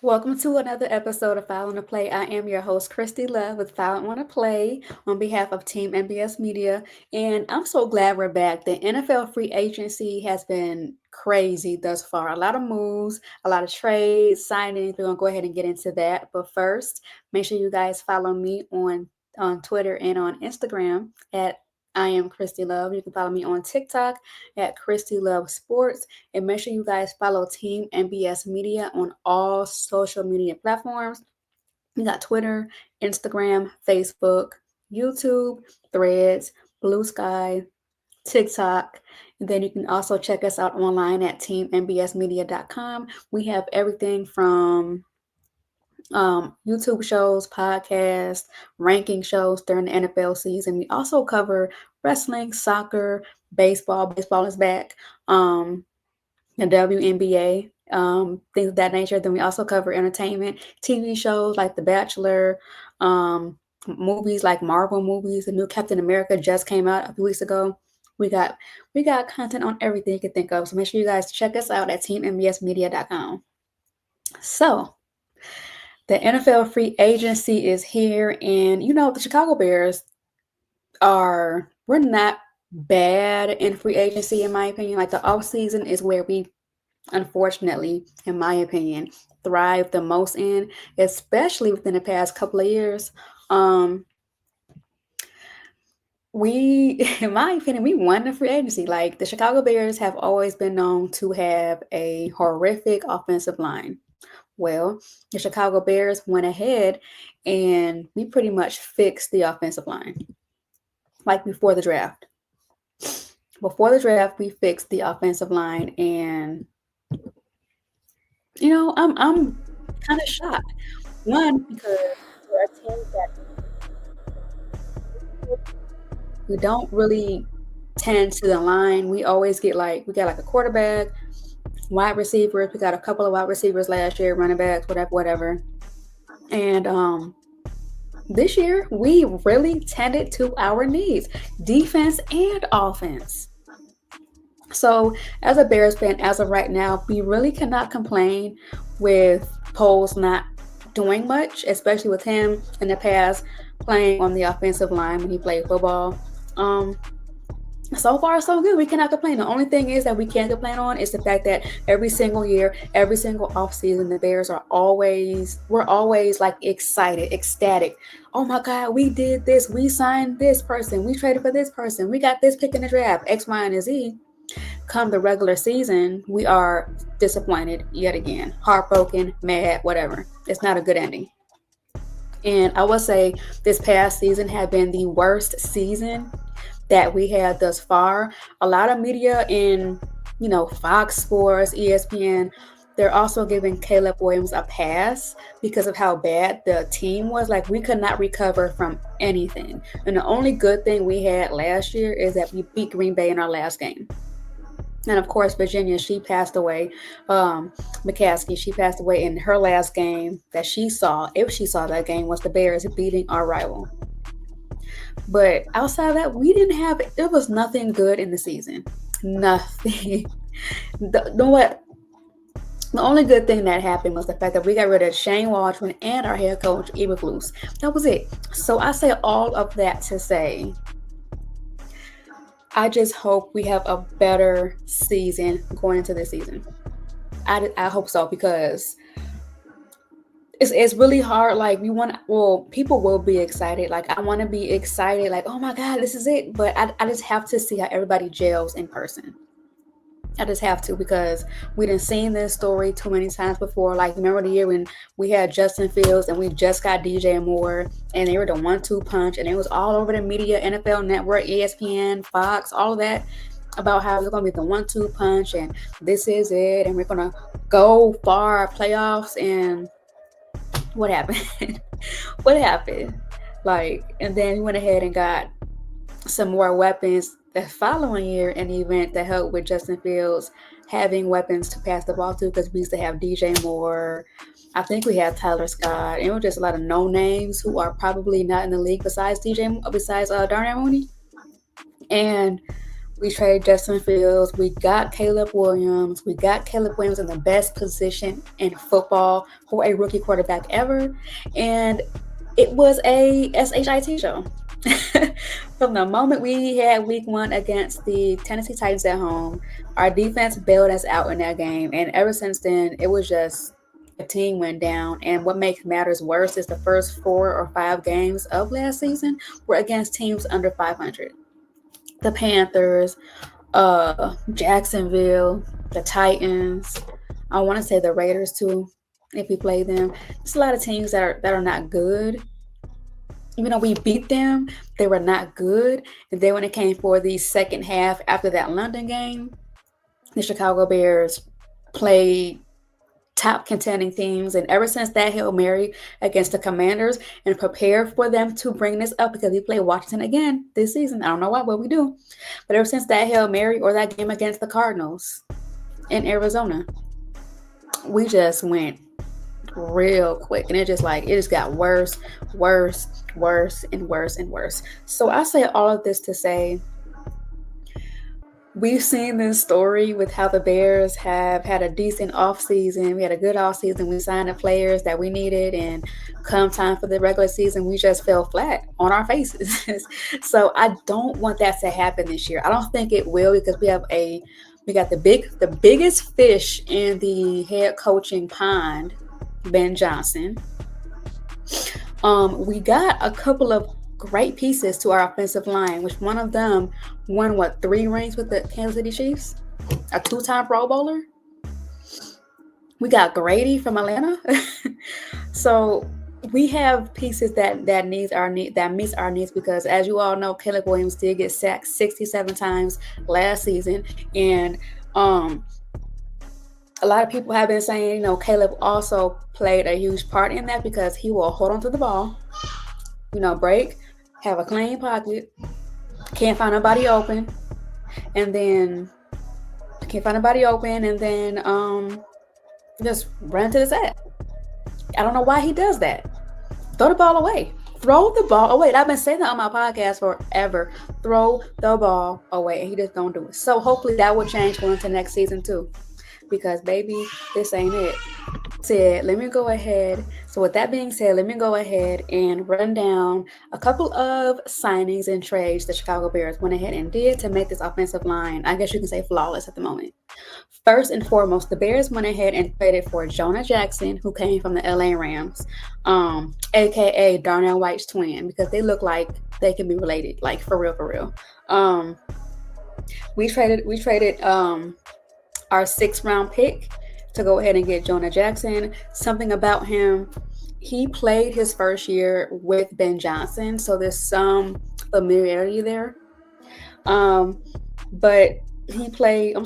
Welcome to another episode of File on the Play. I am your host, Kristy Love with File on the Play on behalf of Team NBS Media. And I'm so glad we're back. The NFL free agency has been crazy thus far. A lot of moves, a lot of trades, signings. We're going to go ahead and get into that. But first, make sure you guys follow me on Twitter and on Instagram at I am Kristy Love. You can follow me on TikTok at Kristy Love Sports. And make sure you guys follow Team NBS Media on all social media platforms. We got Twitter, Instagram, Facebook, YouTube, Threads, Blue Sky, TikTok. And then you can also check us out online at teamnbsmedia.com. We have everything from YouTube shows, podcasts, ranking shows during the NFL season. We also cover wrestling, soccer, baseball. Baseball is back. The WNBA, things of that nature. Then we also cover entertainment, TV shows like The Bachelor, movies like Marvel movies. The new Captain America just came out a few weeks ago. We got content on everything you can think of. So make sure you guys check us out at teammbsmedia.com. So the NFL free agency is here, and the Chicago Bears we're not bad in free agency in my opinion. Like the off season is where we unfortunately, in my opinion, thrive the most in, especially within the past couple of years. In my opinion, we won the free agency. Like the Chicago Bears have always been known to have a horrific offensive line. Well, the Chicago Bears went ahead and we pretty much fixed the offensive line. Like before the draft. Before the draft, we fixed the offensive line, and I'm kind of shocked. One, because we're a team that we don't really tend to the line. We always we got like a quarterback, wide receivers. We got a couple of wide receivers last year, running backs, whatever. And this year we really tended to our needs, defense and offense. So as a Bears fan, as of right now, we really cannot complain with Poles not doing much, especially with him in the past playing on the offensive line when he played football. So far so good. We cannot complain. The only thing is that we can't complain on is the fact that every single year, every single offseason, the Bears we're always like excited, ecstatic. Oh my God, we did this. We signed this person. We traded for this person. We got this pick in the draft, X, Y, and Z. Come the regular season, we are disappointed yet again, heartbroken, mad, whatever. It's not a good ending. And I would say this past season had been the worst season that we had thus far. A lot of media in, Fox Sports, ESPN, they're also giving Caleb Williams a pass because of how bad the team was. Like we could not recover from anything. And the only good thing we had last year is that we beat Green Bay in our last game. And of course, Virginia, she passed away. McCaskey, she passed away in her last game that she saw, if she saw that game, was the Bears beating our rival. But outside of that, there was nothing good in the season. Nothing. The only good thing that happened was the fact that we got rid of Shane Waldron and our head coach, Eberflus. That was it. So I say all of that to say, I just hope we have a better season going into this season. I hope so, because it's really hard. Like people will be excited. Like I want to be excited. Like, oh my God, this is it. But I just have to see how everybody gels in person. I just have to, because we done seen this story too many times before. Like, remember the year when we had Justin Fields and we just got DJ Moore and they were the 1-2 punch, and it was all over the media, NFL Network, ESPN, Fox, all of that, about how it's going to be the 1-2 punch and this is it and we're going to go far playoffs. And what happened? What happened? Like, and then we went ahead and got some more weapons the following year in the event that helped with Justin Fields having weapons to pass the ball to, because we used to have DJ Moore. I think we had Tyler Scott. And it was just a lot of no names who are probably not in the league besides Darnell Mooney. And We traded Justin Fields. We got Caleb Williams. We got Caleb Williams in the best position in football for a rookie quarterback ever. And it was a SHIT show. From the moment we had week 1 against the Tennessee Titans at home, our defense bailed us out in that game. And ever since then, it was just the team went down. And what makes matters worse is the first 4 or 5 games of last season were against teams under 500. The Panthers, Jacksonville, the Titans. I want to say the Raiders too, if we play them. There's a lot of teams that are not good. Even though we beat them, they were not good. And then when it came for the second half after that London game, the Chicago Bears played top contending teams. And ever since that Hail Mary against the Commanders, and prepare for them to bring this up because we play Washington again this season. I don't know why, but we do. But ever since that Hail Mary or that game against the Cardinals in Arizona, we just went real quick. And it just got worse, and worse. So I say all of this to say, we've seen this story with how the Bears have had a decent offseason. We had a good offseason. We signed the players that we needed, and come time for the regular season, we just fell flat on our faces. So I don't want that to happen this year. I don't think it will, because we got the biggest fish in the head coaching pond, Ben Johnson. We got a couple of great pieces to our offensive line, which one of them won 3 rings with the Kansas City Chiefs, a 2-time Pro Bowler. We got Grady from Atlanta. So we have pieces that meets our needs, because as you all know, Caleb Williams did get sacked 67 times last season, and a lot of people have been saying, Caleb also played a huge part in that, because he will hold on to the ball, break, have a clean pocket, can't find nobody open, and then just run to the sack. I don't know why he does that. Throw the ball away. Throw the ball away. I've been saying that on my podcast forever. Throw the ball away. And he just don't do it. So hopefully that will change going into next season too. Because baby, this ain't it. So with that being said, let me go ahead and run down a couple of signings and trades the Chicago Bears went ahead and did to make this offensive line, I guess you can say, flawless at the moment. First and foremost, the Bears went ahead and traded for Jonah Jackson, who came from the LA Rams, aka Darnell White's twin, because they look like they can be related, like for real. We traded our 6th round pick to go ahead and get Jonah Jackson. Something about him, he played his first year with Ben Johnson, so there's some familiarity there. But he played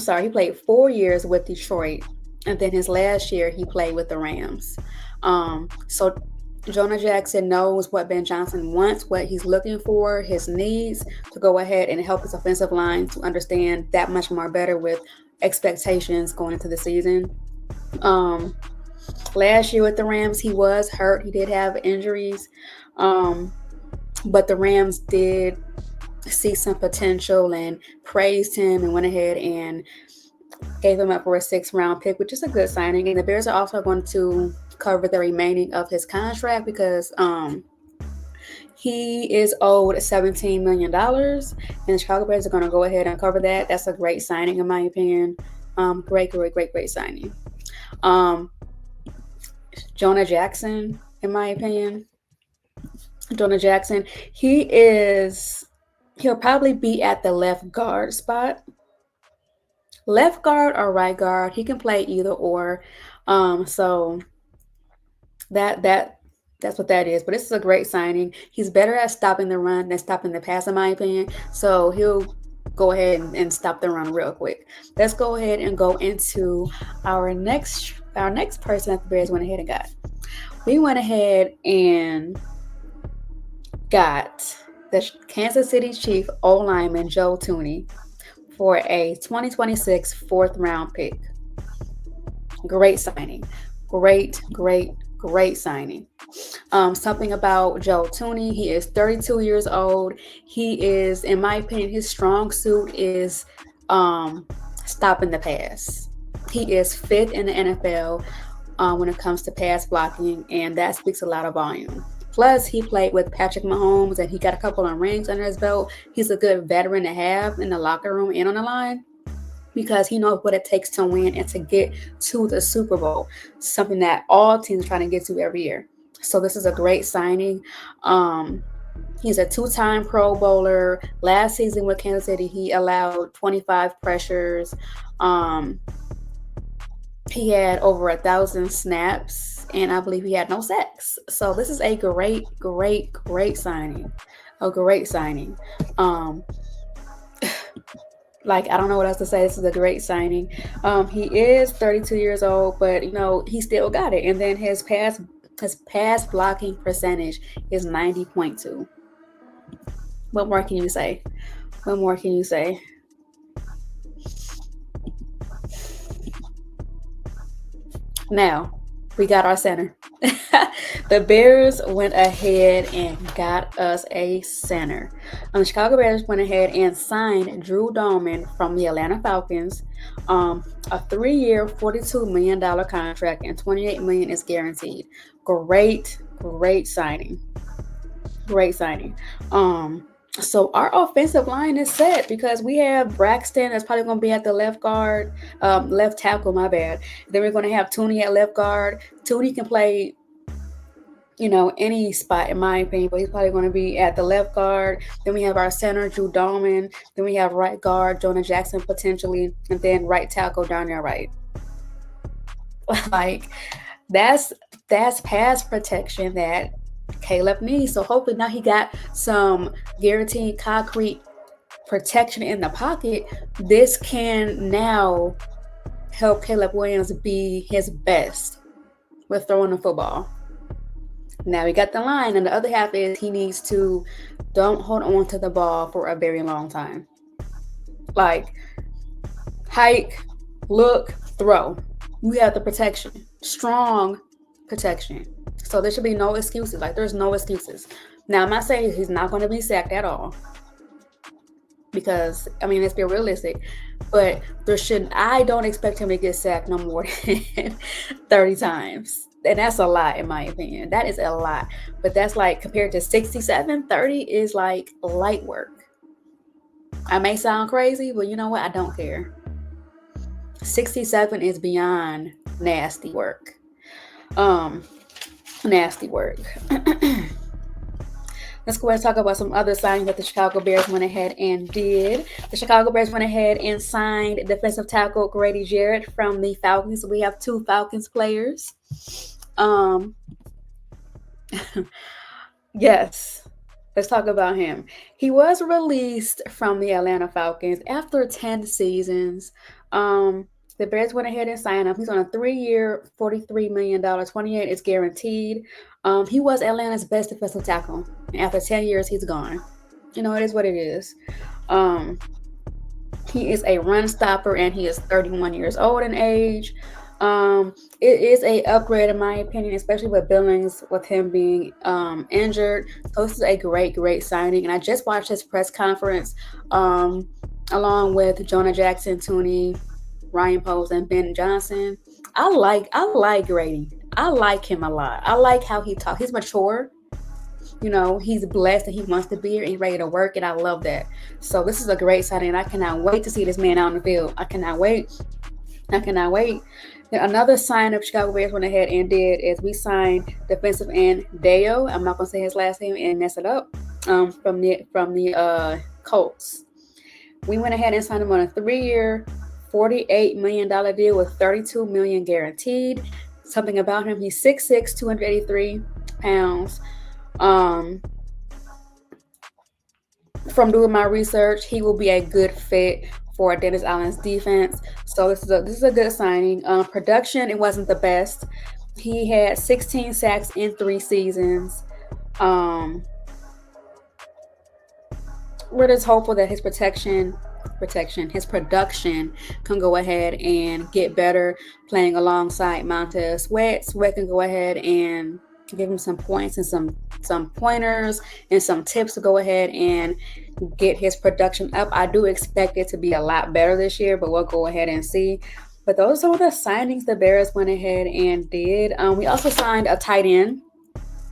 4 years with Detroit, and then his last year he played with the Rams. So Jonah Jackson knows what Ben Johnson wants, what he's looking for, his needs, to go ahead and help his offensive line to understand that much more better with expectations going into the season. Last year with the Rams, he was hurt. He did have injuries, but the Rams did see some potential and praised him and went ahead and gave him up for a 6th round pick, which is a good signing. And the Bears are also going to cover the remaining of his contract, because he is owed $17 million, and the Chicago Bears are going to go ahead and cover that. That's a great signing, in my opinion. Great signing. Jonah Jackson, in my opinion. He'll probably be at the left guard spot. Left guard or right guard. He can play either or. So that's what that is. But this is a great signing. He's better at stopping the run than stopping the pass, in my opinion. So he'll go ahead and stop the run real quick. Let's go ahead and go into our next person that the Bears went ahead and got. We went ahead and got the Kansas City Chief O-lineman Joe Thuney for a 2026 4th round pick. Great signing. Great Great signing. Something about Joe Tooney. He is 32 years old. He is, in my opinion, his strong suit is stopping the pass. He is fifth in the NFL when it comes to pass blocking, and that speaks a lot of volume. Plus, he played with Patrick Mahomes, and he got a couple of rings under his belt. He's a good veteran to have in the locker room and on the line because he knows what it takes to win and to get to the Super Bowl, something that all teams are trying to get to every year. So this is a great signing. He's a two-time Pro Bowler. Last season with Kansas City, he allowed 25 pressures. He had over 1,000 snaps, and I believe he had no sacks. So this is a great, great, great signing. A great signing. Like, I don't know what else to say. This is a great signing. He is 32 years old, but he still got it. And then his pass blocking percentage is 90.2. What more can you say? What more can you say? Now, we got our center. The Bears went ahead and got us a center. The Chicago Bears went ahead and signed Drew Dalman from the Atlanta Falcons. A 3-year, $42 million contract, and $28 million is guaranteed. Great signing. Great signing. So our offensive line is set because we have Braxton that's probably going to be at the left tackle, my bad. Then we're going to have Tooney at left guard. Tooney can play, any spot in my opinion, but he's probably going to be at the left guard. Then we have our center, Drew Dalman. Then we have right guard, Jonah Jackson potentially, and then right tackle down there right. Like, that's pass protection that Caleb needs. So hopefully now he got some guaranteed concrete protection in the pocket. This can now help Caleb Williams be his best with throwing the football. Now we got the line, and the other half is he needs to don't hold on to the ball for a very long time. Like, hike, look, throw. You have the protection, strong protection. So there should be no excuses. Like, there's no excuses. Now, I'm not saying he's not going to be sacked at all. Because, let's be realistic. But I don't expect him to get sacked no more than 30 times. And that's a lot, in my opinion. That is a lot. But that's like, compared to 67, 30 is like light work. I may sound crazy, but you know what? I don't care. 67 is beyond nasty work. Nasty work. Let's go ahead and talk about some other signings that the Chicago Bears went ahead and did. The Chicago Bears went ahead and signed defensive tackle Grady Jarrett from the Falcons. So we have 2 Falcons players. Yes. Let's talk about him. He was released from the Atlanta Falcons after 10 seasons. The Bears went ahead and signed him. He's on a 3-year, $43 million. 28 is guaranteed. He was Atlanta's best defensive tackle. And after 10 years, he's gone. It is what it is. He is a run stopper, and he is 31 years old in age. It is a upgrade in my opinion, especially with Billings, with him being injured. So this is a great signing. And I just watched his press conference along with Jonah Jackson, Tooney, Ryan Post, and Ben Johnson. I like Grady. I like him a lot. I like how he talks. He's mature. He's blessed and he wants to be here. He's ready to work, and I love that. So this is a great signing, and I cannot wait to see this man out on the field. I cannot wait. Another sign up Chicago Bears went ahead and did is we signed defensive end Deo. I'm not gonna say his last name and mess it up. From the Colts. We went ahead and signed him on a 3-year, $48 million deal with $32 million guaranteed. Something about him: he's 6'6", 283 pounds. From doing my research, he will be a good fit for Dennis Allen's defense. So this is a good signing. Production, it wasn't the best. He had 16 sacks in 3 seasons. We're just hopeful that his protection protection. His production can go ahead and get better playing alongside Montez Sweat. Sweat can go ahead and give him some points and some pointers and some tips to go ahead and get his production up. I do expect it to be a lot better this year, but we'll go ahead and see. But those are some of the signings the Bears went ahead and did. We also signed a tight end.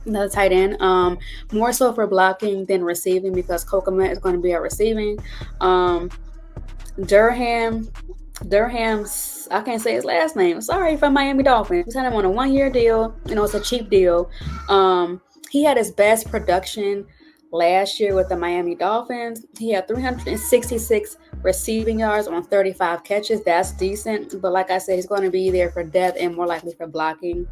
Another tight end, more so for blocking than receiving because Kokomet is going to be at receiving. Um, Durham's I can't say his last name. Sorry, from Miami Dolphins. We signed him on a 1-year deal. It's a cheap deal. He had his best production last year with the Miami Dolphins. He had 366 receiving yards on 35 catches. That's decent. But like I said, he's going to be there for depth and more likely for blocking.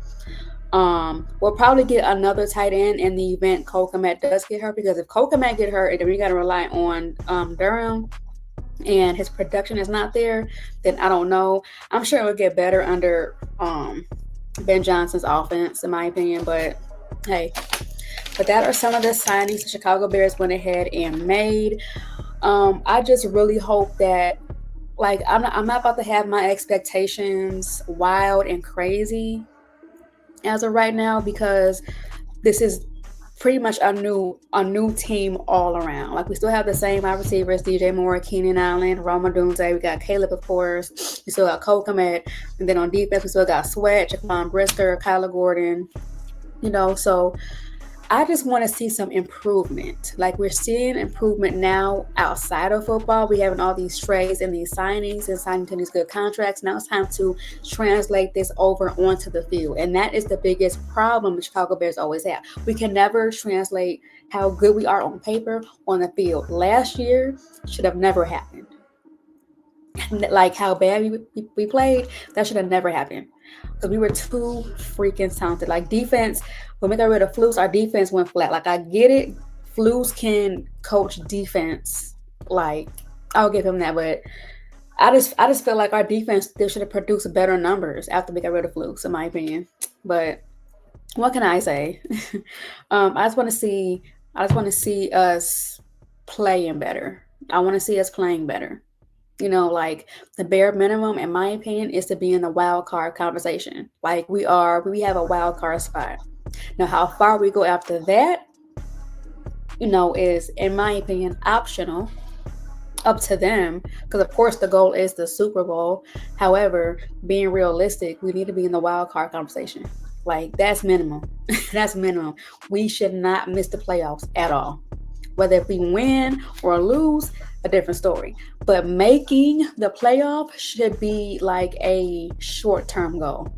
We'll probably get another tight end in the event Cole Kmet does get hurt, because if Cole Kmet get hurt, then we got to rely on Durham, and his production is not there, then I don't know. I'm sure it will get better under Ben Johnson's offense, in my opinion. But hey, but that are some of the signings the Chicago Bears went ahead and made. I just really hope that, like, I'm not about to have my expectations wild and crazy as of right now, because this is pretty much a new team all around. Like, we still have the same wide receivers: DJ Moore, Keenan Allen, Roma Dunze. We got Caleb, of course. We still got Cole Kmet. And then on defense, we still got Sweat, Jaquan Brisker, Kyler Gordon. So I just want to see some improvement. Like, we're seeing improvement now outside of football. We having all these trades and these signings and signing to these good contracts. Now it's time to translate this over onto the field. And that is the biggest problem the Chicago Bears always have. We can never translate how good we are on paper on the field. Last year should have never happened. Like, how bad we played, that should have never happened. Because we were too freaking talented. Like, defense, when we got rid of Flus, our defense went flat. Like, I get it. Flus can coach defense. Like, I'll give him that. But I just feel like our defense still should have produced better numbers after we got rid of Flus, in my opinion. But what can I say? I just want to see us playing better. I want to see us playing better. Like, the bare minimum, in my opinion, is to be in the wild card conversation. Like, we have a wild card spot. Now, how far we go after that, is, in my opinion, optional, up to them. Because, of course, the goal is the Super Bowl. However, being realistic, we need to be in the wild card conversation. Like, that's minimum. That's minimum. We should not miss the playoffs at all. Whether if we win or lose, a different story. But making the playoff should be like a short-term goal.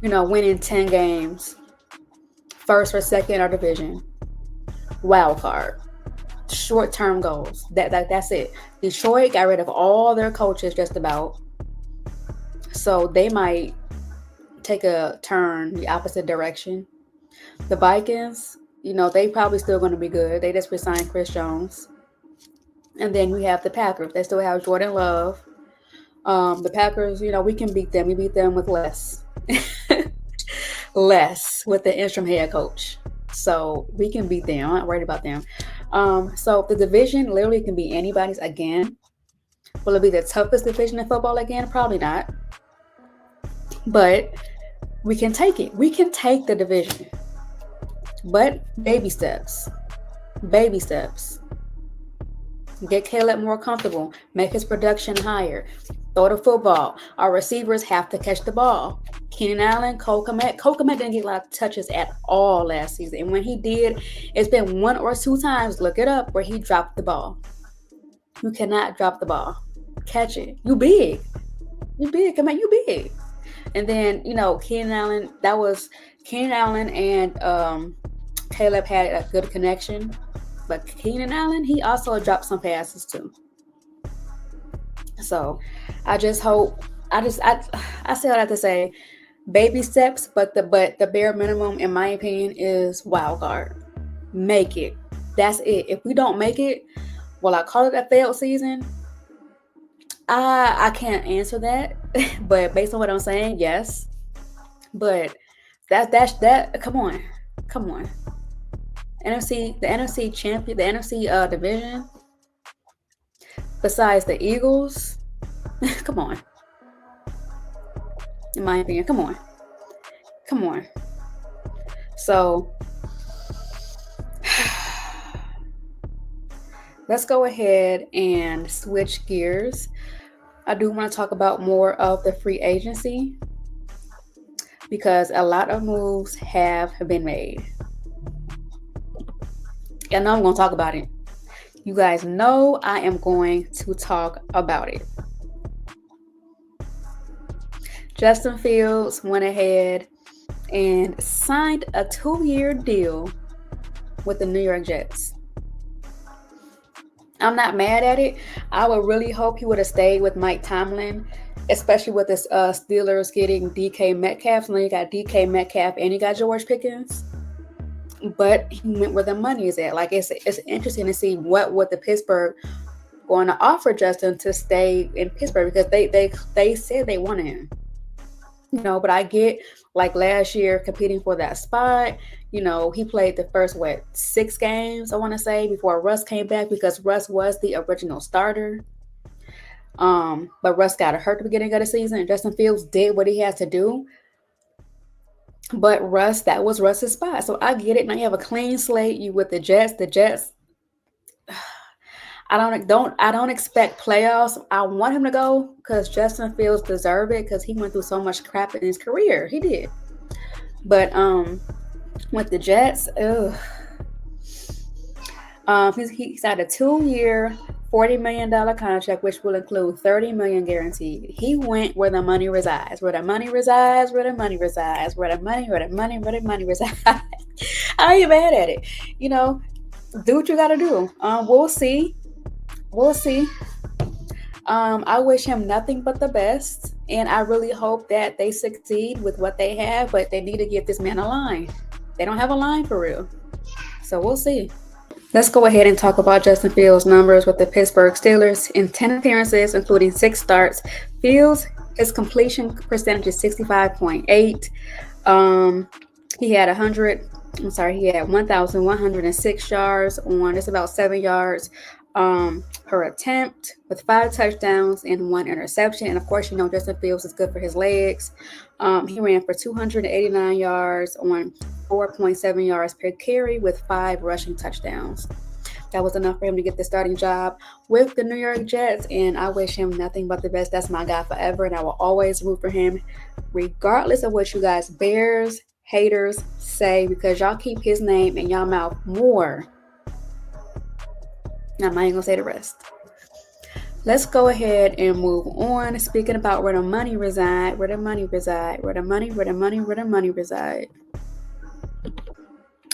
Winning 10 games, first or second our division, wild card, short-term goals. That's it. Detroit got rid of all their coaches just about, so they might take a turn the opposite direction. The Vikings, they probably still going to be good. They just resigned Chris Jones. And then we have the Packers. They still have Jordan Love. The Packers, we can beat them. We beat them with less. Less with the interim head coach. So we can beat them. I'm not worried about them. So the division literally can be anybody's again. Will it be the toughest division in football again? Probably not. But we can take it. We can take the division. But baby steps. Baby steps. Get Caleb more comfortable. Make his production higher. Throw the football. Our receivers have to catch the ball. Keenan Allen, Cole Kmet. Cole Kmet didn't get a lot of touches at all last season. And when he did, it's been 1 or 2 times, look it up, where he dropped the ball. You cannot drop the ball. Catch it. You big. You big. Come on, you big. And then, Keenan Allen and Caleb had a good connection. But Keenan Allen, he also dropped some passes too. So I just hope, I say what I have to say. Baby steps, but the bare minimum, in my opinion, is wild card. Make it. That's it. If we don't make it, will I call it a failed season? I can't answer that. But based on what I'm saying, yes. But that. Come on. The NFC champion, the NFC division. besides the Eagles. Come on. In my opinion, come on. Come on. So let's go ahead and switch gears. I do want to talk about more of the free agency because a lot of moves have been made. I know I'm going to talk about it. You guys know I am going to talk about it. Justin Fields went ahead and signed a 2-year deal with the New York Jets. I'm not mad at it. I would really hope he would have stayed with Mike Tomlin, especially with the Steelers getting DK Metcalf. So now you got DK Metcalf and you got George Pickens. But he went where the money is at. Like it's interesting to see what the Pittsburgh going to offer Justin to stay in Pittsburgh because they said they wanted him. But I get like last year competing for that spot. He played the first 6 games I want to say before Russ came back because Russ was the original starter. But Russ got hurt at the beginning of the season, and Justin Fields did what he had to do. But that was Russ's spot. So I get it. Now you have a clean slate. You with the Jets. The Jets. I don't expect playoffs. I want him to go because Justin Fields deserve it because he went through so much crap in his career. He did. But with the Jets, he signed a 2-year, $40 million contract, which will include $30 million guaranteed. He went where the money resides. Where the money resides. Where the money resides. Where the money resides. I ain't mad at it. Do what you got to do. We'll see. I wish him nothing but the best, and I really hope that they succeed with what they have, but they need to give this man a line. They don't have a line for real. So we'll see. Let's go ahead and talk about Justin Fields' numbers with the Pittsburgh Steelers. In 10 appearances, including 6 starts, Fields, his completion percentage is 65.8. He had 1,106 yards on just about 7 yards per attempt with 5 touchdowns and 1 interception. And of course, Justin Fields is good for his legs. He ran for 289 yards on 4.7 yards per carry with 5 rushing touchdowns. That was enough for him to get the starting job with the New York Jets, and I wish him nothing but the best. That's my guy forever, and I will always root for him, regardless of what you guys Bears haters say, because y'all keep his name in y'all mouth more. I'm not even gonna say the rest. Let's go ahead and move on. Speaking about where the money reside,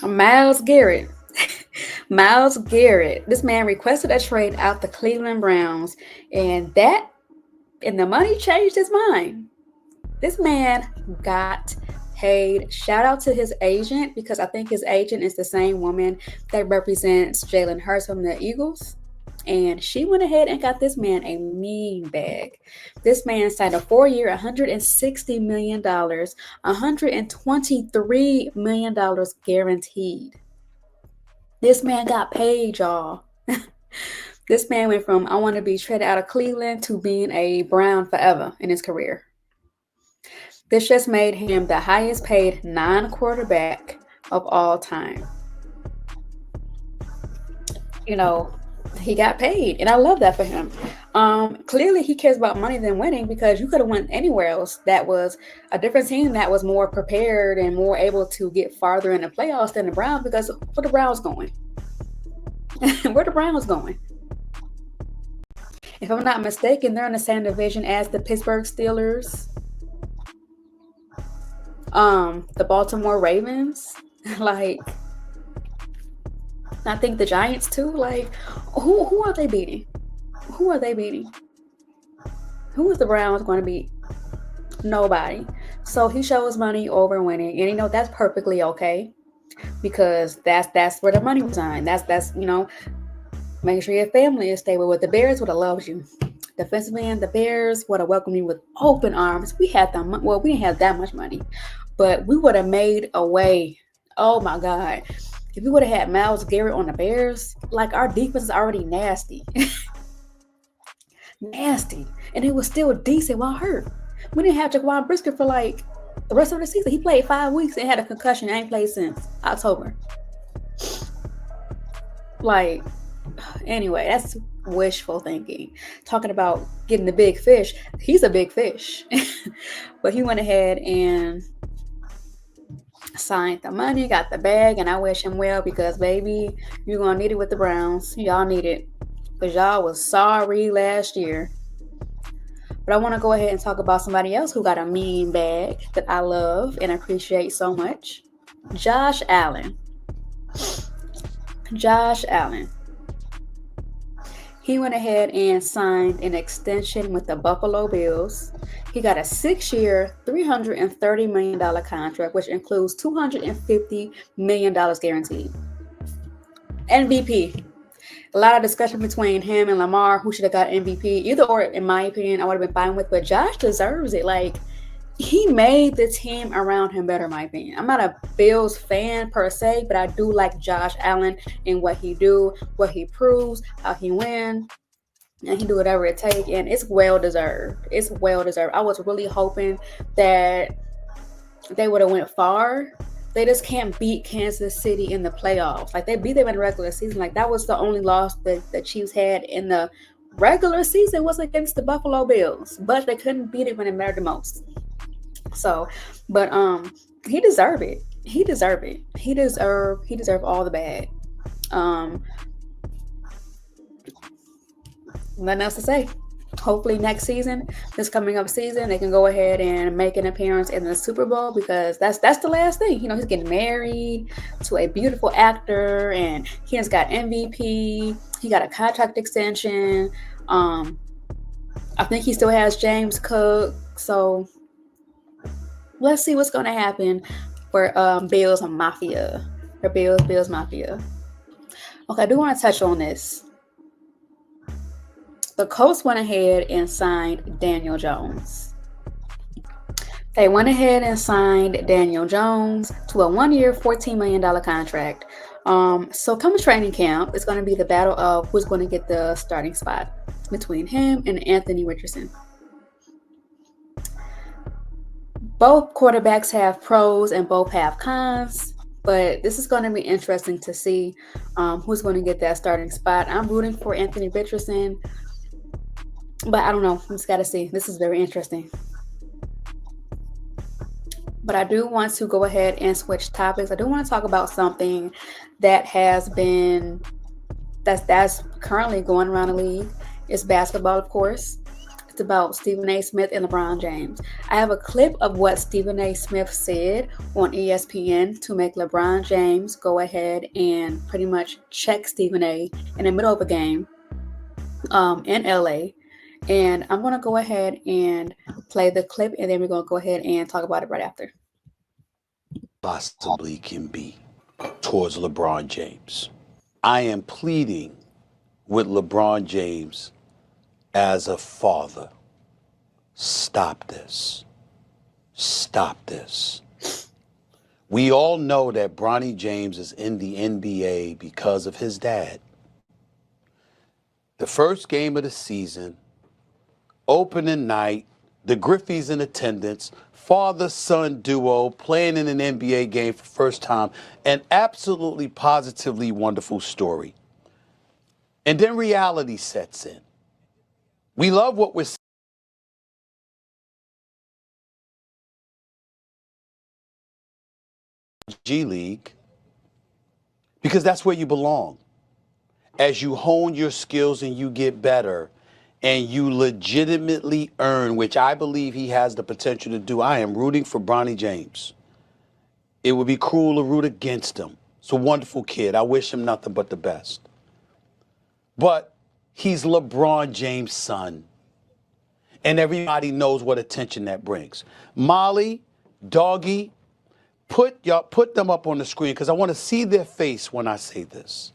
Myles Garrett. Myles Garrett. This man requested a trade out the Cleveland Browns, and the money changed his mind. This man got paid. Shout out to his agent, because I think his agent is the same woman that represents Jalen Hurts from the Eagles. And she went ahead and got this man a mean bag. This man signed a 4-year, $160 million, $123 million guaranteed. This man got paid, y'all. This man went from, I want to be traded out of Cleveland, to being a Brown forever in his career. This just made him the highest paid non-quarterback of all time. He got paid, and I love that for him. Clearly, he cares about money than winning, because you could have went anywhere else that was a different team that was more prepared and more able to get farther in the playoffs than the Browns, because where the Browns going? Where the Browns going? If I'm not mistaken, they're in the same division as the Pittsburgh Steelers, the Baltimore Ravens, I think the Giants too. Who are they beating? Who are they beating? Who is the Browns going to beat? Nobody. So he shows money over winning, and that's perfectly okay, because that's where the money resides. That's making sure your family is stable. With the Bears would have loved you. Defensively, and the Bears would have welcomed you with open arms. We had them. Well, we didn't have that much money, but we would have made a way. Oh my God. If we would have had Myles Garrett on the Bears, our defense is already nasty. nasty, and he was still decent while hurt. We didn't have Jaquan Brisker for like the rest of the season. He played 5 weeks and had a concussion. And ain't played since October. Like, anyway, that's wishful thinking. Talking about getting the big fish, he's a big fish. But he went ahead and signed the money, got the bag, and I wish him well because, baby, you're going to need it with the Browns. Y'all need it because y'all was sorry last year. But I want to go ahead and talk about somebody else who got a mean bag that I love and appreciate so much. Josh Allen. Josh Allen. He went ahead and signed an extension with the Buffalo Bills. He got a 6-year, $330 million contract, which includes $250 million guaranteed. MVP. A lot of discussion between him and Lamar, who should have got MVP. Either or, in my opinion, I would have been fine with, but Josh deserves it. Like, he made the team around him better, in my opinion. I'm not a Bills fan per se, but I do like Josh Allen and what he do, what he proves, how he wins, and he do whatever it takes, and it's well deserved. It's well deserved. I was really hoping that they would have went far. They just can't beat Kansas City in the playoffs. Like, they beat them in the regular season. Like, that was the only loss that the Chiefs had in the regular season was against the Buffalo Bills, but they couldn't beat it when it mattered the most. So, but he deserved it. He deserved it. He deserved all the bag. Nothing else to say. Hopefully next season, this coming up season, they can go ahead and make an appearance in the Super Bowl because that's the last thing. You know, he's getting married to a beautiful actor, and he has got MVP. He got a contract extension. I think he still has James Cook. So let's see what's going to happen for Bills Mafia. For Bills Mafia. Okay, I do want to touch on this. The Colts went ahead and signed Daniel Jones. They went ahead and signed Daniel Jones to a 1-year, $14 million contract. So come training camp, it's going to be the battle of who's going to get the starting spot between him and Anthony Richardson. Both quarterbacks have pros and both have cons, but this is going to be interesting to see who's going to get that starting spot. I'm rooting for Anthony Richardson, but I don't know. We just got to see. This is very interesting. But I do want to go ahead and switch topics. I do want to talk about something that has been, that's currently going around the league. It's basketball, of course. It's about Stephen A. Smith and LeBron James. I have a clip of what Stephen A. Smith said on ESPN to make LeBron James go ahead and pretty much check Stephen A. in the middle of a game in LA. And I'm going to go ahead and play the clip, and then we're going to go ahead and talk about it right after. Possibly can be towards LeBron James. I am pleading with LeBron James as a father. Stop this. Stop this. We all know that Bronny James is in the NBA because of his dad. The first game of the season, opening night, the Griffeys in attendance, father-son duo playing in an NBA game for first time, an absolutely positively wonderful story. And then reality sets in. We love what we're seeing. G League, because that's where you belong. As you hone your skills and you get better, and you legitimately earn, which I believe he has the potential to do. I am rooting for Bronny James. It would be cruel to root against him. He's a wonderful kid. I wish him nothing but the best. But he's LeBron James' son. And everybody knows what attention that brings. Molly, Doggy, put them up on the screen because I want to see their face when I say this.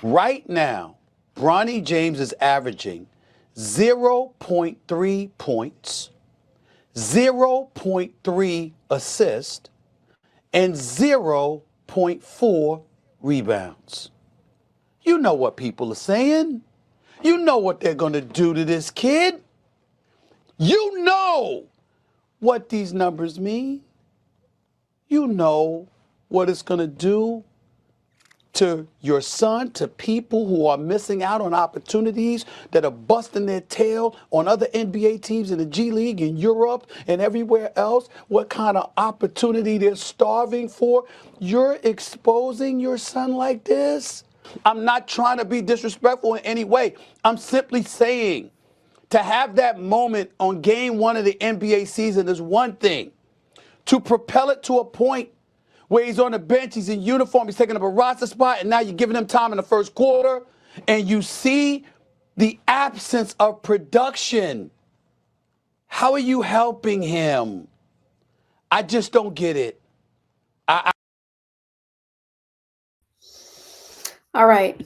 Right now, Bronny James is averaging 0.3 points, 0.3 assists, and 0.4 rebounds. You know what people are saying. You know what they're going to do to this kid. You know what these numbers mean. You know what it's going to do to your son, to people who are missing out on opportunities, that are busting their tail on other NBA teams in the G League in Europe and everywhere else, what kind of opportunity they're starving for. You're exposing your son like this. I'm not trying to be disrespectful in any way. I'm simply saying to have that moment on game one of the NBA season is one thing. To propel it to a point where he's on the bench, he's in uniform, he's taking up a roster spot, and now you're giving him time in the first quarter, and you see the absence of production. How are you helping him? I just don't get it. All right.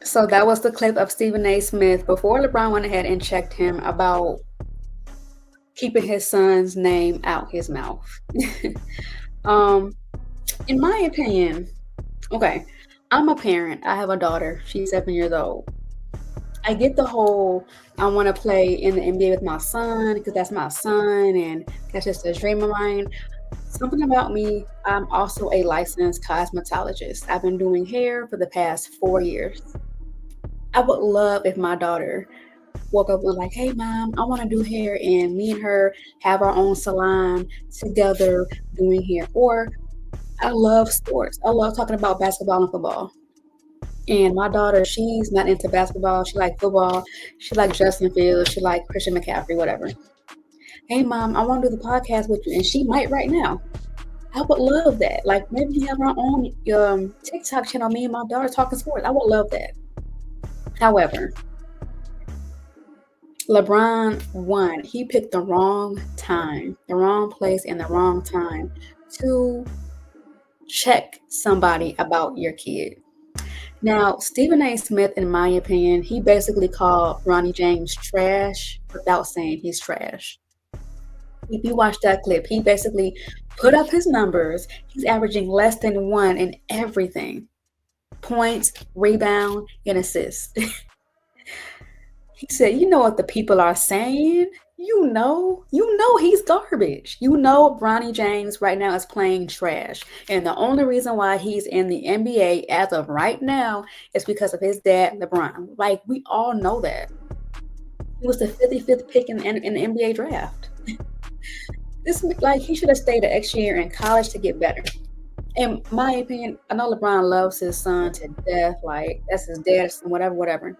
So that was the clip of Stephen A. Smith before LeBron went ahead and checked him about keeping his son's name out his mouth. In my opinion, okay, I'm a parent. I have a daughter. She's 7 years old. I get the whole I want to play in the NBA with my son because that's my son and that's just a dream of mine. Something about me, I'm also a licensed cosmetologist. I've been doing hair for the past 4 years. I would love if my daughter woke up and was like, hey, mom, I want to do hair. And me and her have our own salon together doing hair. Or I love sports. I love talking about basketball and football. And my daughter, she's not into basketball. She like football. She like Justin Fields. She like Christian McCaffrey, whatever. Hey, mom, I want to do the podcast with you. And she might right now. I would love that. Like maybe we have our own TikTok channel, me and my daughter talking sports. I would love that. However, LeBron won. He picked the wrong time, the wrong place, and the wrong time to check somebody about your kid. Now, Stephen A. Smith, in my opinion, he basically called Bronny James trash without saying he's trash. If you watch that clip, he basically put up his numbers. He's averaging less than 1 in everything. Points, rebound, and assists. He said, you know what the people are saying? You know he's garbage. You know Bronny James right now is playing trash. And the only reason why he's in the NBA as of right now is because of his dad, LeBron. Like, we all know that. He was the 55th pick in the NBA draft. He should have stayed an extra year in college to get better. In my opinion, I know LeBron loves his son to death. Like, that's his dad's son, whatever.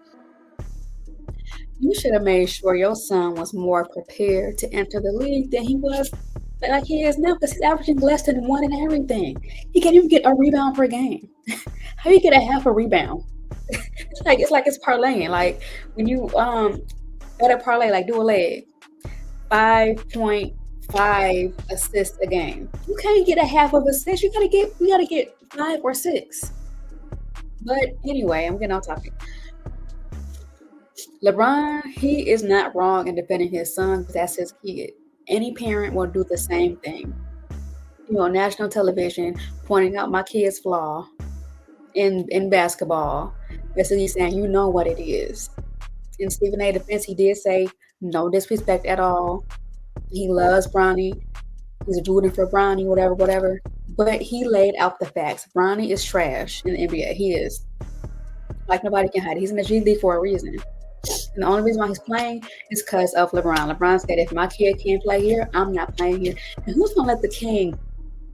You should have made sure your son was more prepared to enter the league than he was, like he is now, because he's averaging less than 1 in everything. He can't even get a rebound per game. How do you get a half a rebound? It's like it's parlaying. Like when you bet a parlay, like do a leg, 5.5 assists a game. You can't get a half of assist. We gotta get 5 or 6. But anyway, I'm getting off topic. LeBron, he is not wrong in defending his son because that's his kid. Any parent will do the same thing. On national television, pointing out my kid's flaw in basketball. Basically saying, you know what it is. In Stephen A. defense, he did say, no disrespect at all. He loves Bronny. He's rooting for Bronny, whatever. But he laid out the facts. Bronny is trash in the NBA. He is. Like nobody can hide it. He's in the G League for a reason. And the only reason why he's playing is because of LeBron. LeBron said, if my kid can't play here, I'm not playing here. And who's going to let the king,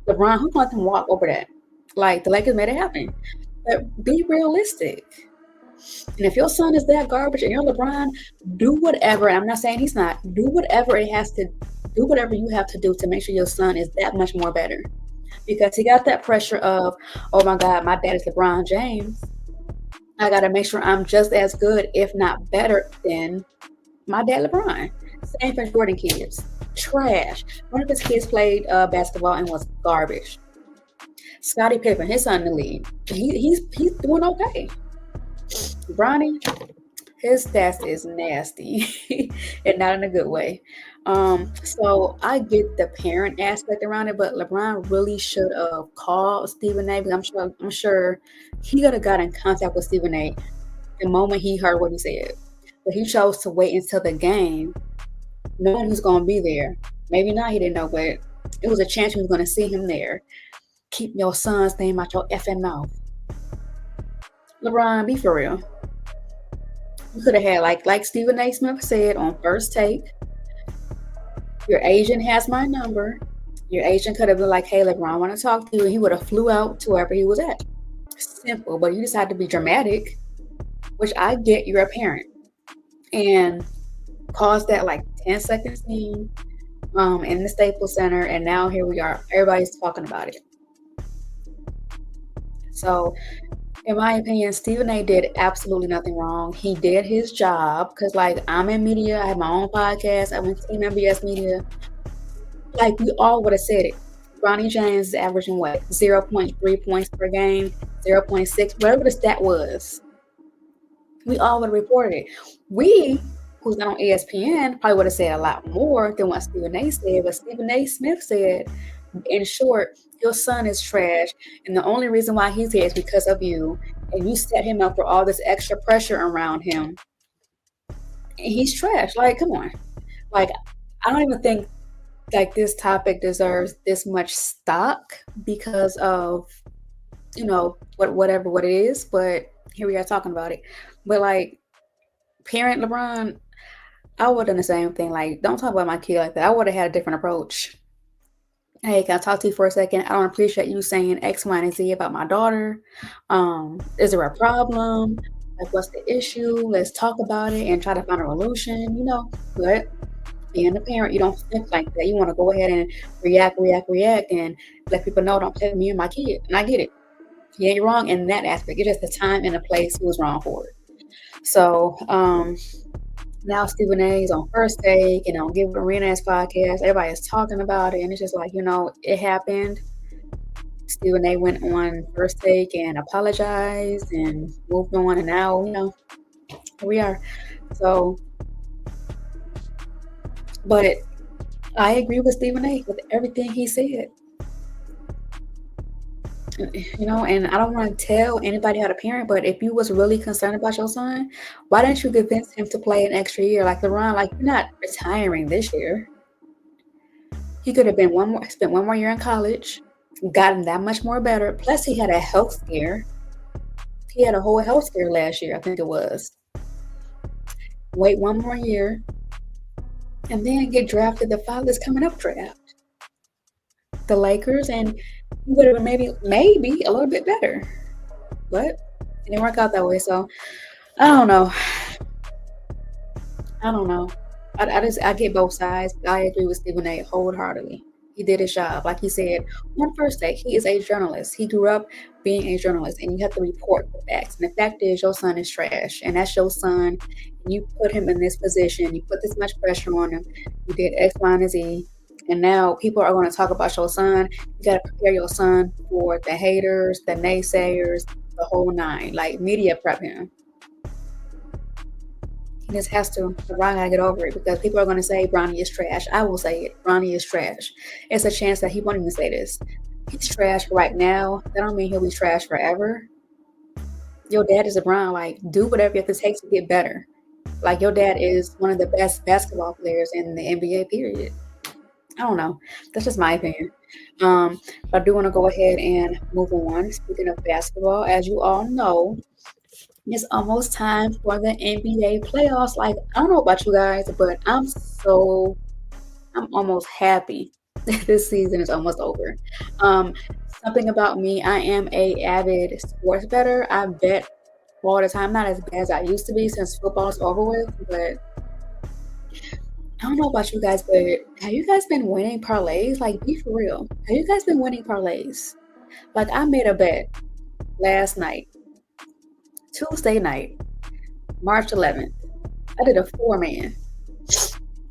LeBron, who's going to let him walk over that? Like, the Lakers made it happen. But be realistic. And if your son is that garbage and you're LeBron, do whatever. I'm not saying he's not. Do whatever you have to do to make sure your son is that much more better. Because he got that pressure of, oh my God, my dad is LeBron James. I got to make sure I'm just as good, if not better, than my dad, LeBron. Same for Jordan kids. Trash. One of his kids played basketball and was garbage. Scottie Pippen, his son in the league. He's doing okay. Bronny, his stats is nasty and not in a good way. So I get the parent aspect around it, but LeBron really should have called Stephen A. Because I'm sure he could have got in contact with Stephen A. the moment he heard what he said. but he chose to wait until the game, knowing he's going to be there. Maybe not, he didn't know, but it was a chance he was going to see him there. Keep your son's name out your effing mouth. LeBron, be for real. You could have had, like Stephen A. Smith said on First Take, your agent has my number. Your agent could have been like, hey, LeBron, I want to talk to you. And he would have flew out to wherever he was at. Simple. But you decided to be dramatic, which I get, you're a parent. And caused that like 10-second scene in the Staples Center. And now here we are. Everybody's talking about it. So, in my opinion, Stephen A. did absolutely nothing wrong. He did his job because, like, I'm in media. I have my own podcast. I'm in Team MBS Media. Like, we all would have said it. Bronny James is averaging what? 0.3 points per game, 0.6, whatever the stat was. We all would have reported it. We, who's not on ESPN, probably would have said a lot more than what Stephen A. said. But Stephen A. Smith said, in short, your son is trash, and the only reason why he's here is because of you, and you set him up for all this extra pressure around him, and he's trash. Like, come on. Like, I don't even think like this topic deserves this much stock because of, you know, what it is, but here we are talking about it. But like, parent LeBron, I would have done the same thing. Like, don't talk about my kid like that. I would have had a different approach. Hey, can I talk to you for a second? I don't appreciate you saying X, Y, and Z about my daughter. Is there a problem? Like, what's the issue? Let's talk about it and try to find a solution, you know. But being a parent, you don't think like that. You want to go ahead and react, and let people know don't play with me and my kid. And I get it. He ain't wrong in that aspect. It's just the time and the place he was wrong for it. So, now Stephen A. is on First Take and on Give It Arena's podcast. Everybody's talking about it, and it's just like, you know, it happened. Stephen A. went on First Take and apologized and moved on, and now, you know, here we are. So, but I agree with Stephen A. with everything he said. You know, and I don't want to tell anybody how to parent, but if you was really concerned about your son, why didn't you convince him to play an extra year? Like LeBron, like, you're not retiring this year. He could have been spent one more year in college, gotten that much more better. Plus, he had a health scare. He had a whole health scare last year, I think it was. Wait one more year, and then get drafted the Father's Coming Up draft. The Lakers, and he would have been maybe a little bit better. But it didn't work out that way. So I don't know. I get both sides. I agree with Stephen A. wholeheartedly. He did his job. Like he said, on First Take, he is a journalist. He grew up being a journalist, and you have to report the facts. And the fact is, your son is trash, and that's your son. And you put him in this position. You put this much pressure on him. You did X, Y, and Z. And now people are going to talk about your son. You got to prepare your son for the haters, the naysayers, the whole nine. Like, media prep him. He just has to. LeBron got to get over it because people are going to say Bronny is trash. I will say it. Bronny is trash. It's a chance that he won't even say this. He's trash right now. That don't mean he'll be trash forever. Your dad is LeBron. Like, do whatever you have to take to get better. Like, your dad is one of the best basketball players in the NBA, period. I don't know. That's just my opinion. But I do want to go ahead and move on. Speaking of basketball, as you all know, it's almost time for the NBA playoffs. Like, I don't know about you guys, but I'm almost happy this season is almost over. Something about me, I am a avid sports bettor. I bet all the time, not as bad as I used to be since football's over with, but I don't know about you guys, but have you guys been winning parlays? Like, be for real. Have you guys been winning parlays? Like, I made a bet last night, Tuesday night, March 11th. I did a 4-man.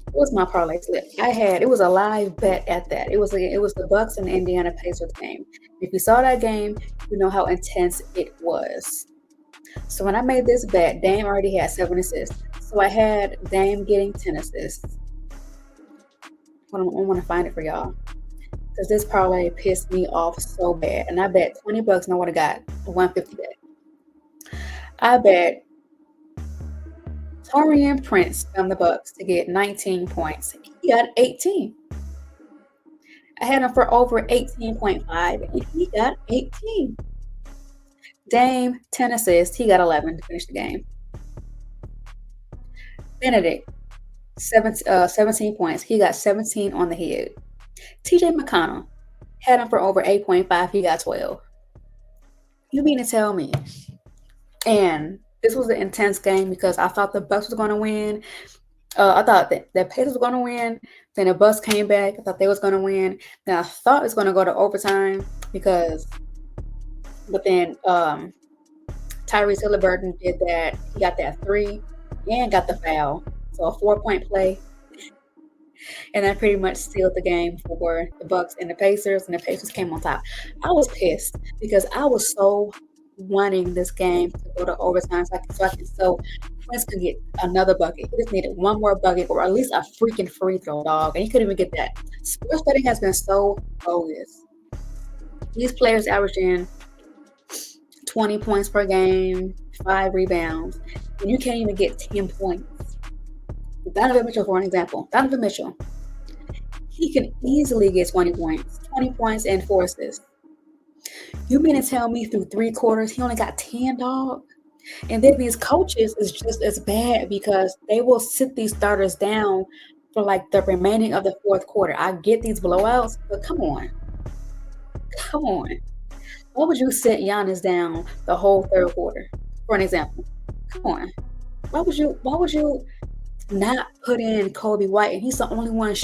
What was my parlay slip? It was a live bet at that. It was the Bucks and the Indiana Pacers game. If you saw that game, you know how intense it was. So when I made this bet, Dame already had 7 assists. So I had Dame getting 10 assists. I want to find it for y'all. Because this parlay pissed me off so bad. And I bet $20 and I would have got a $150 bet. I bet Taurean Prince from the Bucks to get 19 points. He got 18. I had him for over 18.5, and he got 18. Dame, 10 assists. He got 11 to finish the game. Benedict, 17 points. He got 17 on the head. TJ McConnell, had him for over 8.5. He got 12. You mean to tell me? And this was an intense game because I thought the Bucks was going to win. I thought that the Pacers were going to win. Then the Bucks came back. I thought they was going to win. Then I thought it was going to go to overtime but then Tyrese Halliburton did that. He got that 3 and got the foul. So a 4-point play. And that pretty much sealed the game for the Bucks and the Pacers came on top. I was pissed because I was so wanting this game to go to overtime so Prince could get another bucket. He just needed one more bucket or at least a freaking free throw, dog. And he couldn't even get that. Sports betting has been so bogus. These players averaging 20 points per game, 5 rebounds, and you can't even get 10 points. Donovan Mitchell, for an example. Donovan Mitchell. He can easily get 20 points and 4 assists. You mean to tell me through 3 quarters he only got 10, dog? And then these coaches is just as bad because they will sit these starters down for like the remaining of the 4th quarter. I get these blowouts, but come on. Come on. Why would you sit Giannis down the whole 3rd quarter, for an example? Come on. Why would you not put in Kobe White and he's the only one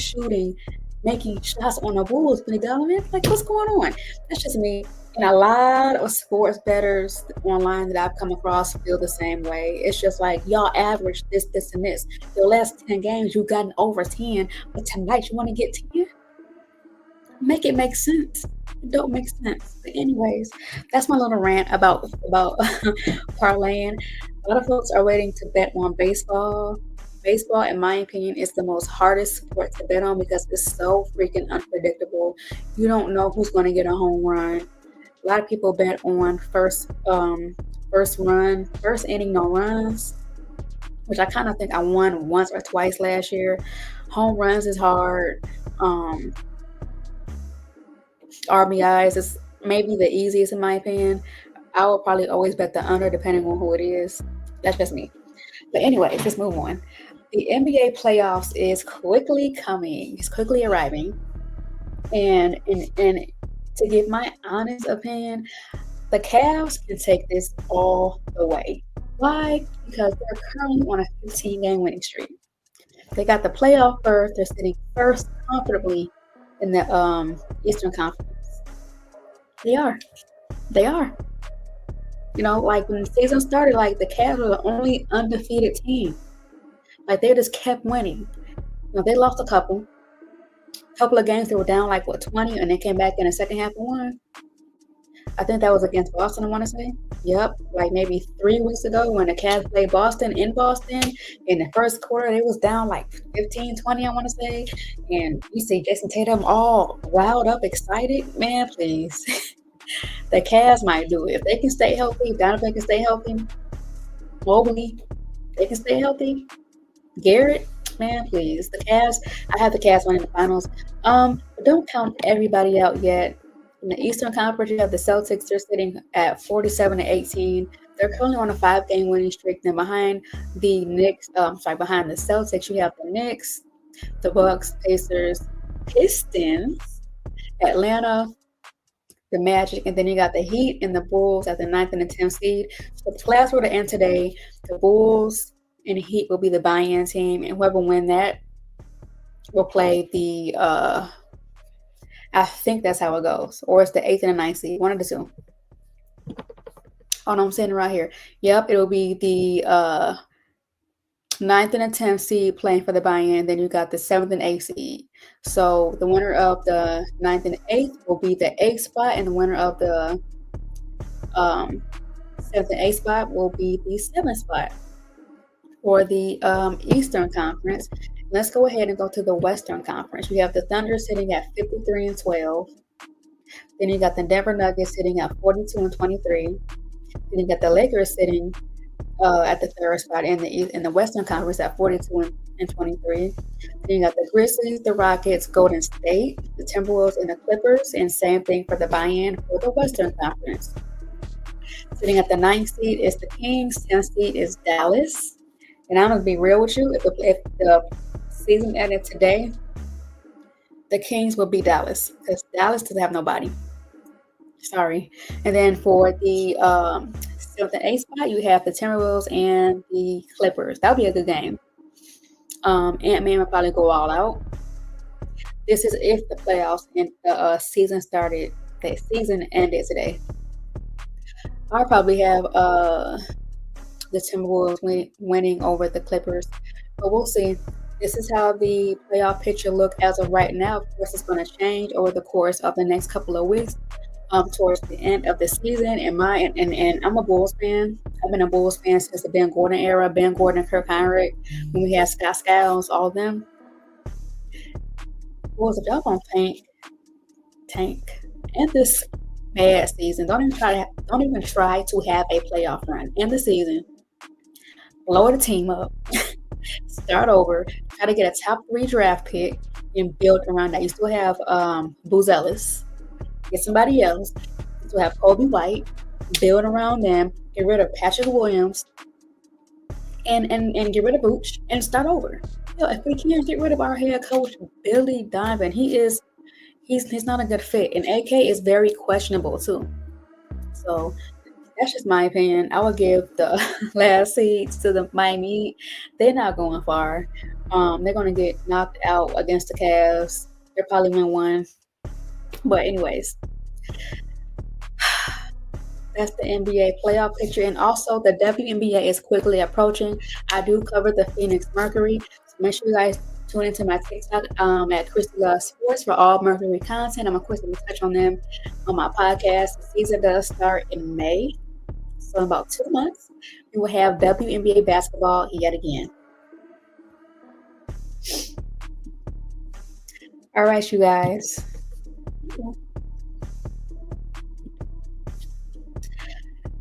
making shots on the Bulls when he done it? Like, what's going on? That's just me. And a lot of sports bettors online that I've come across feel the same way. It's just like, y'all average this, and this. Your last 10 games, you've gotten over 10, but tonight you want to get 10? Make it make sense. It don't make sense. But anyways, that's my little rant about parlaying. A lot of folks are waiting to bet on baseball. Baseball, in my opinion, is the most hardest sport to bet on because it's so freaking unpredictable. You don't know who's going to get a home run. A lot of people bet on first inning, no runs, which I kind of think I won once or twice last year. Home runs is hard. RBIs is maybe the easiest in my opinion. I will probably always bet the under depending on who it is. That's just me. But anyways, let's move on. The NBA playoffs is quickly coming. It's quickly arriving. And to give my honest opinion, the Cavs can take this all the way. Why? Because they're currently on a 15-game winning streak. They got the playoff berth. They're sitting first comfortably in the Eastern Conference. They are. You know, like when the season started, like the Cavs were the only undefeated team. Like they just kept winning. You know, they lost a couple of games. They were down like 20, and they came back in the second half and won. I think that was against Boston, I want to say. Yep, like maybe 3 weeks ago when the Cavs played Boston in Boston. In the first quarter, they was down like 15, 20, I want to say. And you see Jason Tatum all riled up, excited. Man, please. The Cavs might do it. If they can stay healthy, Donovan can stay healthy, Mobley, they can stay healthy. Garrett, man, please. The Cavs, I have the Cavs winning the finals. But don't count everybody out yet. In the Eastern Conference, you have the Celtics. They're sitting at 47-18. They're currently on a 5-game winning streak. Then behind the behind the Celtics, you have the Knicks, the Bucks, Pacers, Pistons, Atlanta, the Magic, and then you got the Heat and the Bulls at the 9th and the 10th seed. So the playoffs were to end today. The Bulls and the Heat will be the buy-in team, and whoever win that will play the I think that's how it goes. Or it's the 8th and the 9th seed. One of the two. Oh, no, I'm saying it right here. Yep, it'll be the 9th and the 10th seed playing for the buy-in. Then you got the 7th and 8th seed. So the winner of the 9th and 8th will be the 8th spot, and the winner of the 7th and 8th spot will be the 7th spot for the Eastern Conference. Let's go ahead and go to the Western Conference. We have the Thunder sitting at 53-12. Then you got the Denver Nuggets sitting at 42-23. Then you got the Lakers sitting at the third spot in the Western Conference at 42 and 23. Then you got the Grizzlies, the Rockets, Golden State, the Timberwolves, and the Clippers, and same thing for the buy-in for the Western Conference. Sitting at the ninth seed is the Kings, 10th seed is Dallas. And I'm gonna be real with you, if the season ended today, the Kings will beat Dallas because Dallas doesn't have nobody. Sorry. And then for the 7th and 8th spot, you have the Timberwolves and the Clippers. That'll be a good game. Ant-Man will probably go all out. This is if the playoffs and the season started. The season ended today. I'll probably have the Timberwolves winning over the Clippers, but we'll see. This is how the playoff picture look as of right now. Of course, it's going to change over the course of the next couple of weeks. Towards the end of the season, and I'm a Bulls fan. I've been a Bulls fan since the Ben Gordon era. Ben Gordon, Kirk Heinrich, when we had Scott Skiles, all of them. Bulls, if y'all gonna tank, and this bad season, don't even try to have a playoff run in the season. Blow the team up, start over, try to get a top 3 draft pick, and build around that. You still have Booz Ellis. Get somebody else. So have Kobe White, build around them, get rid of Patrick Williams, and get rid of Vooch and start over. If we can't get rid of our head coach Billy Donovan, he's not a good fit, and AK is very questionable too. So that's just my opinion. I would give the last seeds to the Miami Heat. They're not going far. They're going to get knocked out against the Cavs. They'll probably win one. But anyways, that's the NBA playoff picture. And also the WNBA is quickly approaching. I do cover the Phoenix Mercury. So make sure you guys tune into my TikTok at Kristy Love Sports for all Mercury content. I'm of course going to touch on them on my podcast. The season does start in May. So in about 2 months, we will have WNBA basketball yet again. All right, you guys.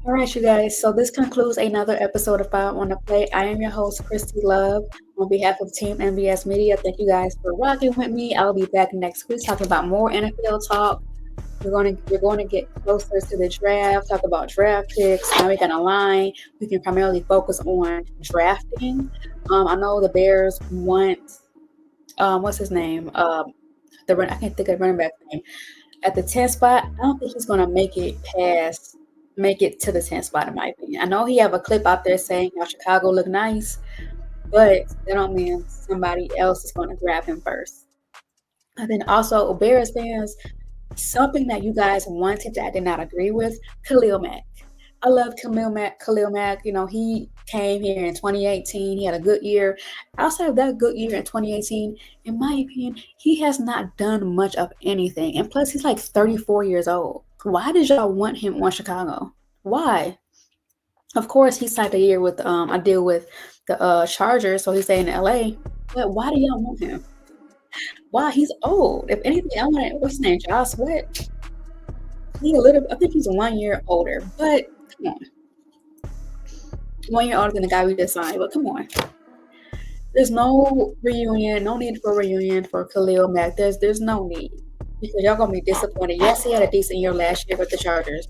All right, you guys. So this concludes another episode of Fire on the Plate. I am your host, Kristy Love. On behalf of Team MBS Media, thank you guys for rocking with me. I'll be back next week talking about more NFL talk. We're going to get closer to the draft, talk about draft picks, how we can align. We can primarily focus on drafting. I know the Bears want what's his name? I can't think of the running back's name. At the 10th spot, I don't think he's going to make it to the 10th spot, in my opinion. I know he have a clip out there saying how Chicago look nice, but that don't mean somebody else is going to grab him first. And then also, Bears fans, something that you guys wanted that I did not agree with, Khalil Mack. I love Khalil Mack. You know, he came here in 2018. He had a good year. Outside of that good year in 2018, in my opinion, he has not done much of anything. And plus, he's like 34 years old. Why did y'all want him on Chicago? Why? Of course, he signed a year with a deal with the Chargers, so he's staying in LA. But why do y'all want him? Why? He's old. If anything, I want what's his name? Josh Sweat. I think he's 1 year older, but come on. 1 year older than the guy we just signed, but come on. There's no need for a reunion for Khalil Mack. There's no need. Because y'all gonna be disappointed. Yes, he had a decent year last year with the Chargers.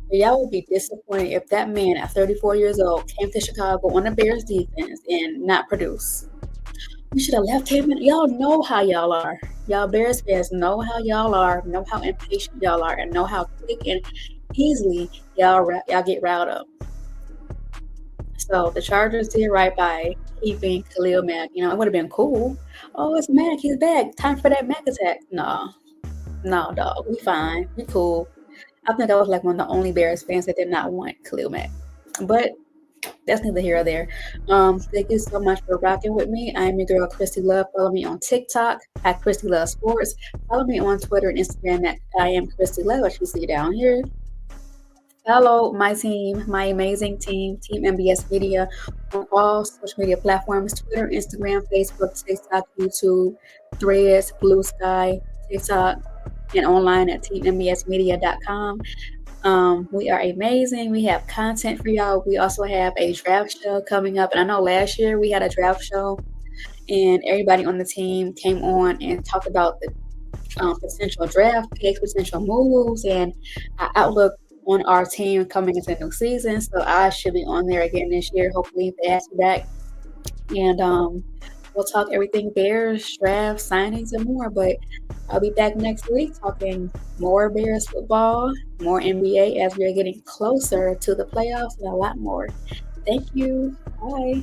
But y'all would be disappointed if that man at 34 years old came to Chicago on the Bears defense and not produce. We should have left him. Y'all know how y'all are. Y'all Bears fans know how y'all are, know how impatient y'all are, and know how quick and easily y'all get riled up. So the Chargers did right by keeping Khalil Mack. You know, it would have been cool. Oh, it's Mack. He's back. Time for that Mack attack. No, dog. We fine. We cool. I think I was like one of the only Bears fans that did not want Khalil Mack. But that's neither here or there. Thank you so much for rocking with me. I am your girl, Kristy Love. Follow me on TikTok at Kristy Love Sports. Follow me on Twitter and Instagram at I am Kristy Love, as you see down here. Follow my team, my amazing team, Team MBS Media, on all social media platforms: Twitter, Instagram, Facebook, TikTok, YouTube, Threads, Blue Sky, TikTok, and online at teammbsmedia.com. We are amazing. We have content for y'all. We also have a draft show coming up. And I know last year we had a draft show and everybody on the team came on and talked about the potential draft picks, potential moves, and our outlook on our team coming into the new season. So I should be on there again this year. Hopefully they ask me back. And we'll talk everything Bears, draft, signings, and more. But I'll be back next week talking more Bears football, more NBA as we're getting closer to the playoffs, and a lot more. Thank you. Bye.